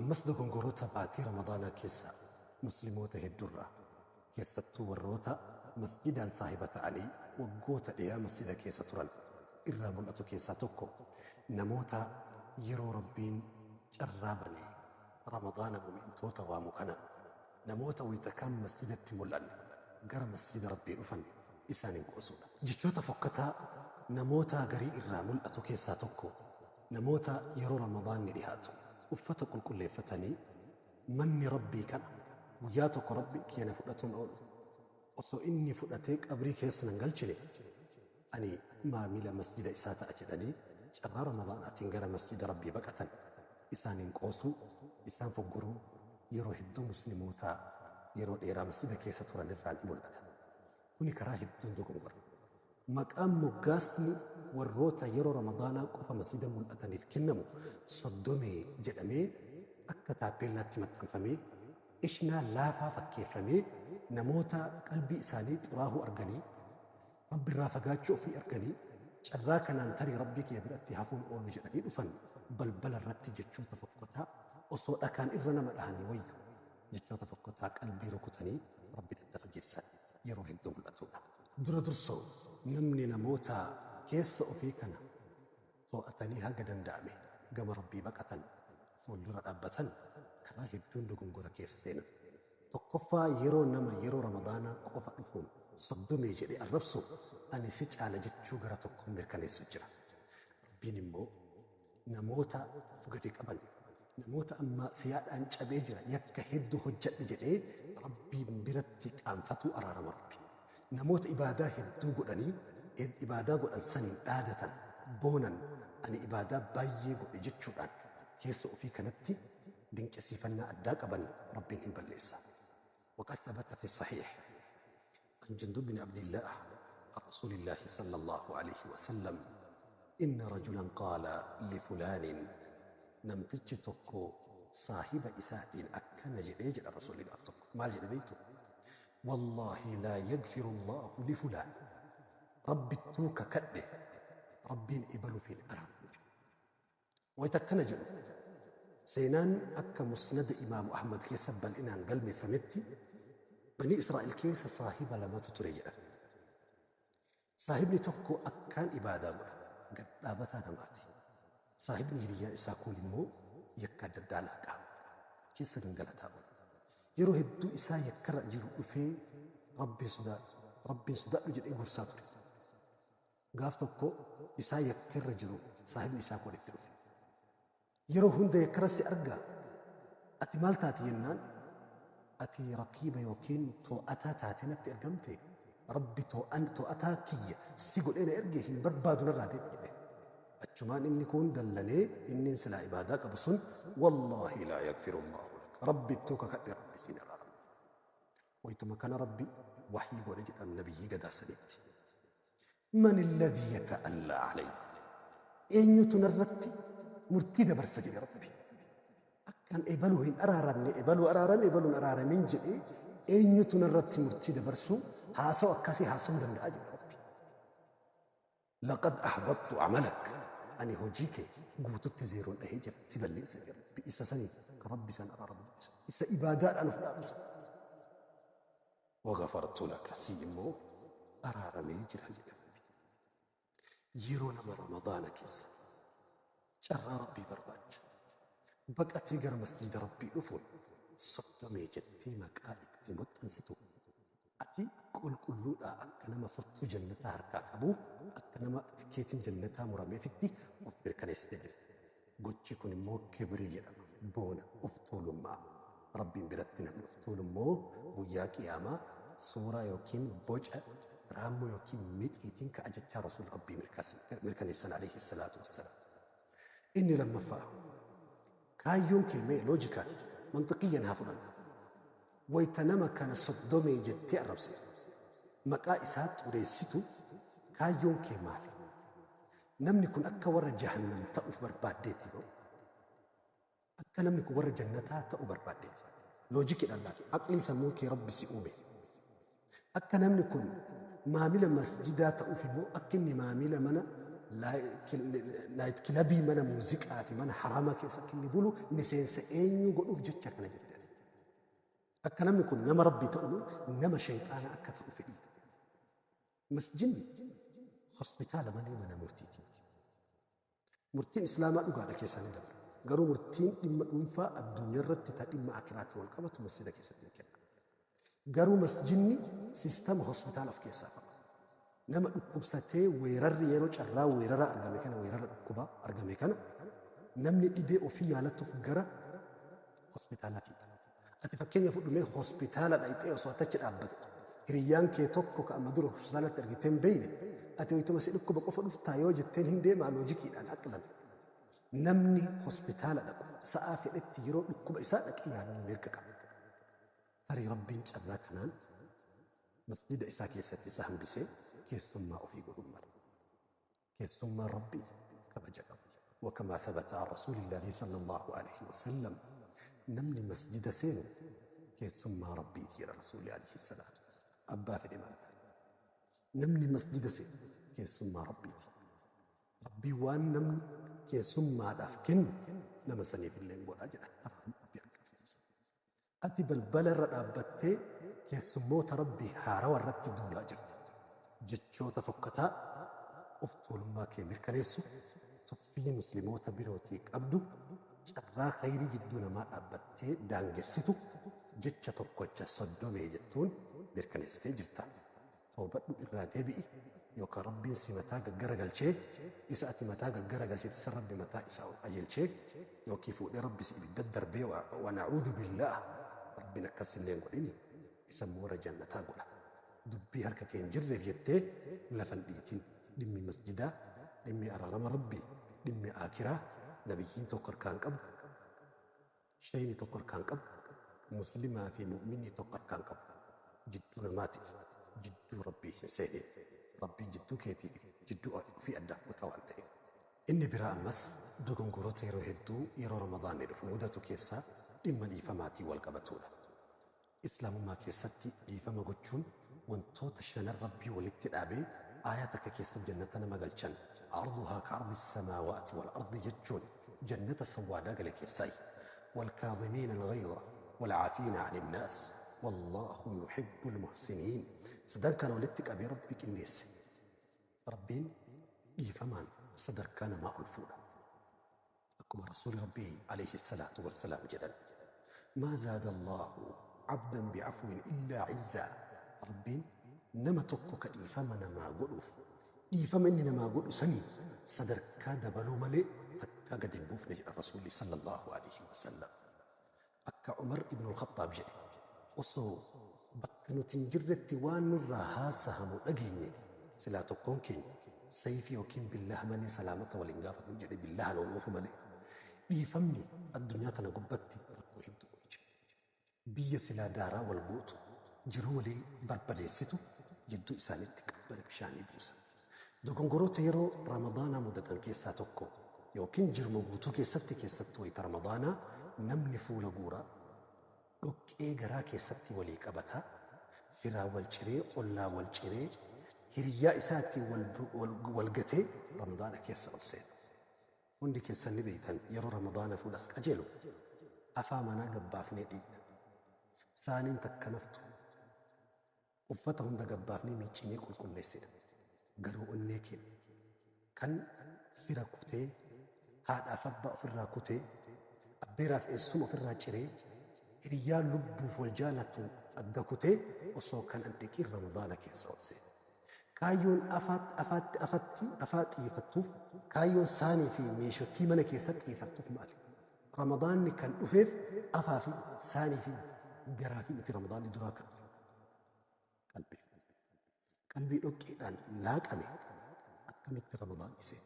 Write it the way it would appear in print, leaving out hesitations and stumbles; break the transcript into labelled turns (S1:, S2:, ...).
S1: ammas dogongoroota baatii ramadaanaa keessa musliimoota hedduurraa keessattuu warroota masjidaan saahiba ta'anii waggoota dheeraa masjida keessa turan irraa mul'atu keessaa tokko namoota yeroo rabbiin carraa banee ramadaana mu'mintoota waamu kana namoota wayita kan masjidatti mul'an gara masjida rabbii dhufan isaaniin qoosudha. Jechoota fokkataa namoota garii irraa mul'atu keessaa tokko namoota yeroo ramadaanni dhihaatu uffata qulqulleeffatanii manni rabbii kana guyyaa tokko rabbi keenya fudhatuun oolu osoo inni fudhatee qabrii keessa nan galchine ani maamila masjida isaa ta'a jedhanii carraa ramadaanaatiin gara masjida rabbii baqatan isaaniin qoosuu isaan foggoruu yeroo hedduu muslimootaa yeroo dheeraa masjida keessa turan irraan mul'ata. Kuni karaa hedduun dogongora. Maqaan moggaasni warroota yeroo ramadaanaa qofa masjida mul'ataniif kennamu soddomee jedhamee akka taappeellaatti maxxanfamee ishnaa laafaa fakkeeffamee namoota qalbii isaanii xuraahuu arganii rabbi irraa fagaachuu ofii arganii carraa kanaan tarii rabbii kee biratti hafuun oolu jedhanii dhufan balbala irratti jechoota fokkotaa osoo dhakaan irra nama dhahanii wayyu jechoota fokkotaa qalbii rukutanii rabbi dhadda fageessan yeroo hedduu mul'atudha. Dura dursoo namni namoota keessa ofii kana to'atanii haga danda'ame gama rabbii baqatan fuuldura dhaabbatan karaa hedduun dogongora keessa seenan. Tokkoffaa yeroo nama yeroo ramadaanaa qofa dhufuun soddomee jedhee arrabsu ani si caala jechuu gara tokkoon mirkaneessu jira. Rabbiin immoo namoota fugate qaban namoota amma siyaadhaan cabee jira yakka hedduu hojjedhe jedhee rabbiin biratti qaanfatuu araarama rabbi. Namoota ibaadaa hedduu godhanii ibaadaa godhan saniin dhaadatan boonan ani ibaadaa baay'ee godhe jechuudhaan keessa ofii kanatti dinqisiifannaa addaa qaban rabbiin hin balleessa. وقد ثبت في الصحيح عن جندب بن عبد الله عن رسول الله صلى الله عليه وسلم إن رجلا قال لفلان نمتج تكو صاحب إساءة أكن جديج الرسول أفتك ما جدبيته والله لا يغفر الله لفلان رب التوك كده رب إبل في الأرض ويتكنجل سينان أكا مسند إمام أحمد كيسب بالإنان قلمي فمتي بني إسرائيل كيس صاحب لما تتريجل صاحبني تكو أكان إبادة قد دابتا نماتي صاحبني هريان إساكول مو يكاد الدالاكا كيس دنقلتا يرو هدو إسا يكرا جرو أفي ربي صدا رجل إيقور ساتر قاف تكو إسا يكرا جرو صاحبني إساكول إكترفي يرو هند يكرسي أرقى أتي مال تاتي ينان أتي رقيبة يوكين تو أتا تاتينك تأرقمتي ربي تو أتا كي سيقول إنا إرقيهم بربادنا الرادين أجمان إني كون دلني إني انسلا عبادك بسن والله لا يغفر الله لك ربي توكا كأني ربي سين العالم ويتما كان ربي وحي ورجل النبي قد سنت من الذي يتألى علي إن يتنرتي مرتدى برسجل ربي أكان إبلوهن أرارمني إبلو أرارمين جئي إن يتنرت مرتدى برسو هاسو أكاسي هاسو من أجل ربي لقد أحبطت عملك أني هجيك قوتو تزيرون أهيجر سيبالي سيبالي بإسا سني كربي سن أرارم إسا إبادات أنا فلابس وغفرت لك سيمو أرارمي جرى ربي يرون من رمضان كيس شر ربي برباج بقتي غير مسجد ربي أفول صدمي جتي مكائك تمت أنستو أتي كل أكنما فتو جنتا هركا كبو أكنما تكيتين جنتا مرامي فيكتي وفبر كنيستي جرت قوتشي كون مو كبري يرم بونا أفتول ما ربي برتنا أفتول مو ويا قياما سورة يوكين بوجه رامو يوكين ميت إيتين كأجتشا رسول ربي مركنيسان عليه الصلاة والسلام إني لما فاهم كايون كيمي لوجيكال منطقيا هافضل ويتنما كان صدومي جتي الربسي مقا إسات وريسيتو كايون كيمالي نمني كن أكا ورى جهنم تأوف برباديتي أكا نمني كن ورى جنتا تأوف برباديتي لوجيكي الله أقلي سموكي ربي سيئومي أكا نمني كن ماميلا مسجدا تأوفي مو أكني ماميلا منا naayit kilabii mana muuziqaa fi mana haraamaa keessa inni bulu miseensa eenyu godhuuf jecha kana jette. Akka namni kun nama rabbii ta'u nama shayxaana akka ta'u fedhi. Masjidni hospitaala malee mana murtiiti. Murtiin islaamaa dhugaadha keessaa ni dabala. Garuu murtiin dhimma dhuunfaa addunyaa irratti ta'e dhimma akiraatti wal qabatu masjida keessatti ni kenna. Garuu masjidni siistama hospitaala of keessaa qaba. Nama dhukkubsatee weerarri yeroo carraa weerara argame kana weerara dhukkubaa argame kana namni dhibee ofii yaalatuuf gara hospitaalaa fiiga. Ati fakkeenya fudhumee hospitaala dhaqxee osoo achi dhaabbatu hiriyyaan kee tokko ka amma dura hospitaalatti argitee hin beeyne ati wayituma si dhukkuba qofa dhuftaa yoo jetteen hin deemaa loojikiidhaan aqlan. Namni hospitaala dhaqu sa'aa fedhetti yeroo dhukkuba isaa dhaqee yaalamuu mirga qaba. Tarii rabbiin carraa kanaan masjida isaa keessatti isa hambisee keessummaa ofii godhuu mala. Keessummaan rabbii kabaja qaba. وكما ثبت عن رسول الله صلى الله عليه وسلم نمني مسجد سين كيسمى ربي تير رسول عليه السلام أبا في الإمام نمني مسجد سين كيسمى ربي تي ربي وان نمني كيسمى دافكن نمسني في الليل والأجل أتي بالبلر رابطة كيسموت ربي حارة ورت دولا جرت جتشو تفكتا أفتول ما كيمير كنيسو صفي مسلموت بروتيك أبدو carraa khayrii jidduu namaa dhaabbattee daangessitu jecha tokkocha soddomee jettuun mirkaneessitee jirta. Toobadhu irraa deebi'i yookaan rabbiin si mataa gaggaragalchee isa ati mataa gaggaragalchite isa rabbi mataa isaa ol qajeelchee yookiin fuudhee rabbi si ibidda darbee wa na'uudhu billah rabbiin akkasillee godhini isa moora jannataa godha. Dubbii harka kee hin jirreef jettee lafan dhiitin dhimmi masjidaa dhimmi araarama rabbii dhimmi aakiraa نبيين توكر كان قبل شيني توكر كان قبل مسلمة في مؤمني توكر كان قبل جدو نماتف جدو ربي سيدي ربي جدو كيتي جدو في أدى وتوانتي إني براء مس دوغن قروت يرو هدو يرو رمضان يدفو مدتو كيسا لما دي فماتي والقبتولا إسلام ما كيستي دي فما قدشون وانتو تشنى الربي والاتلابي آياتك كيست الجنة نمغلشان عرضها كعرض السماوات والأرض ججون جنة سوادا لك السي والكاظمين الغيظ والعافين عن الناس والله يحب المحسنين صدر كان ولدتك أبي ربك الناس ربين يفمان صدر كان ما ألفونا أكما رسول ربي عليه الصلاة والسلام جدا ما زاد الله عبدا بعفو إلا عزا ربين نما تكو كإيفمن ما قلوف إيفم إننا ما قلوا سني صدر كاد بلو ملئ تقد البوف نجر الرسول صلى الله عليه وسلم أكا عمر ابن الخطاب جاء وصو بكنو تنجرت وان الراها سهم أجيني سلا تكون كين سيفي وكين بالله ملي سلامة والإنقافة نجر بالله والوف ملئ إيفمني الدنيا تنقبتي ركو هبدو ويجي بي سلا دارا والبوت جرولي بربليستو جدو إساني تقبل بشاني بوسا دوغنغروت يرو رمضان مدتن كيسا توكو يوكين جرمو بوتو كيستي كيستو ويتا رمضان نمني فولا غورا دوك ايغرا كيستي وليك أبتا فرا والجري ولا والجري هريا إساتي والقتي رمضان كيسا والسيد وندي كيسا نبيتن يرو رمضان فولاسك أجلو أفامنا قبافني دي سانين تكنفتو وفتهم دا قبافني ميچيني كل ليسين garuu onnee kee kan fira kutee haadhaaf abbaa ofirraa kutee abbeeraaf eessuma ofirraa ciree hiriyyaa lubbuuf wal jaalatu adda kutee osoo kan addeqiin ramadaana keessa olsee kaayyoon afaa xiyyeeffattuuf kaayyoon saanii fi meeshottii mana keessa xiyyeeffattuuf maali ramadaanni kan dhufeef afaa fi saanii fi garaa fi miti ramadaanni duraa kan qalbii dhoqqeedhaan laaqame akkamitti ramadaan isee